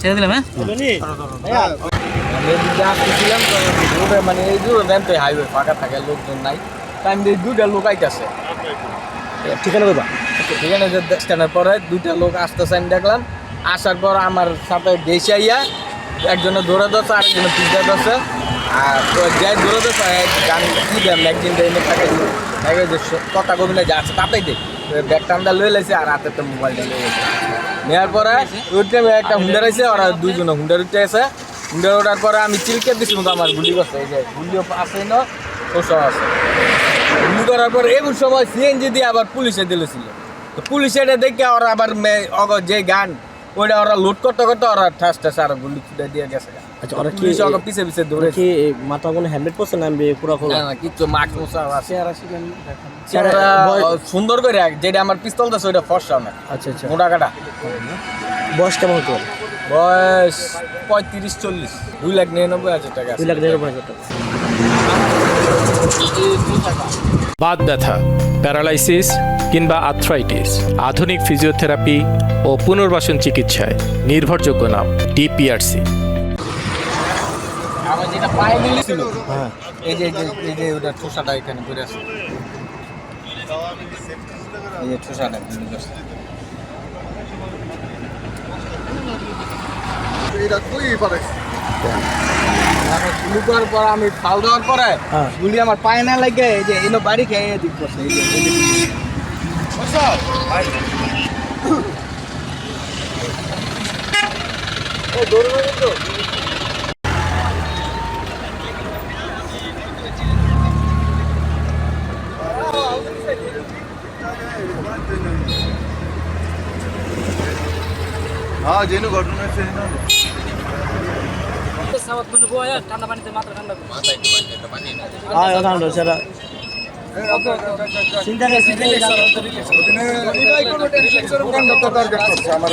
ছেড়ে দিলাম হ্যাঁ মানে এই তো হাইওয়ে ফাঁকা থাকে লোকজন নাই টাইম দিয়ে দুইটা লোক আইতেছে ঠিকানা দেবা ঠিকানা স্ট্যান্ডের পরে দুইটা লোক আসতেছে আমি দেখলাম আসার পর আমার সাথে দেশে আইয়া একজনে দৌড়ে ধরছে আরেকজনে পিছিয়ে ধরছে আর যাই দৌড়ে ধরছে গান কি দেন একদিন এনে থাকে দেখে যে কথা কবিনে যা আছে তাতেই দেখ ব্যাগ টান্ডা লয়ে লাইছে আর হাতে তো মোবাইলটা লয়ে গেছে নেওয়ার পরে ওই টাইমে একটা হুন্ডার আছে ওরা দুইজনে হুন্ডার উঠে আছে হুন্ডার ওঠার পরে আমি চিলকে দিচ্ছি মতো আমার গুলি করছে এই যে গুলিও আছে না ওসব আছে গুলি করার পর এমন সময় সিএনজি দিয়ে আবার পুলিশে দিলেছিল তো পুলিশ এটা দেখে ওরা আবার যে গান ওইটা ওরা লুট করতে করতে ওরা ঠাস ঠাস আর গুলি ছুটে দিয়ে গেছে। আচ্ছা ওরা কি পিছে পিছে দৌড়ে কি মাথা কোনো হেলমেট পরছে না পুরো খোলা না কিছু মাস্ক মোসা আছে সুন্দর করে যেটা আমার পিস্তল আছে ওইটা ফর্সা না আচ্ছা আচ্ছা মোটা কাটা বয়স কেমন হতো বয়স 35-40 2,99,000 টাকা 2,99,000 টাকা বাত ব্যথা, প্যারালাইসিস কিংবা আর্থ্রাইটিস, আধুনিক ফিজিওথেরাপি ও পুনর্বাসন চিকিৎসায় নির্ভরযোগ্য নাম ডিপিআরসি। আমার যেটা পায়ে মিলেছিল হ্যাঁ এই যে ওটা ঠোসাটা এখানে পড়ে আছে এই যে ঠোসাটা এটা কই পারে গুলি করার পর আমি ফাল দেওয়ার পরে গুলি আমার পায়ে না লাগে এই যে এলো বাড়ি খেয়ে দিক করছে এই যে হ্যাঁ যেন ঘটনা হয়েছে ঠান্ডা পানিতে মাথা ঠান্ডা ঠান্ডা সেটা চিন্তা নেই আমার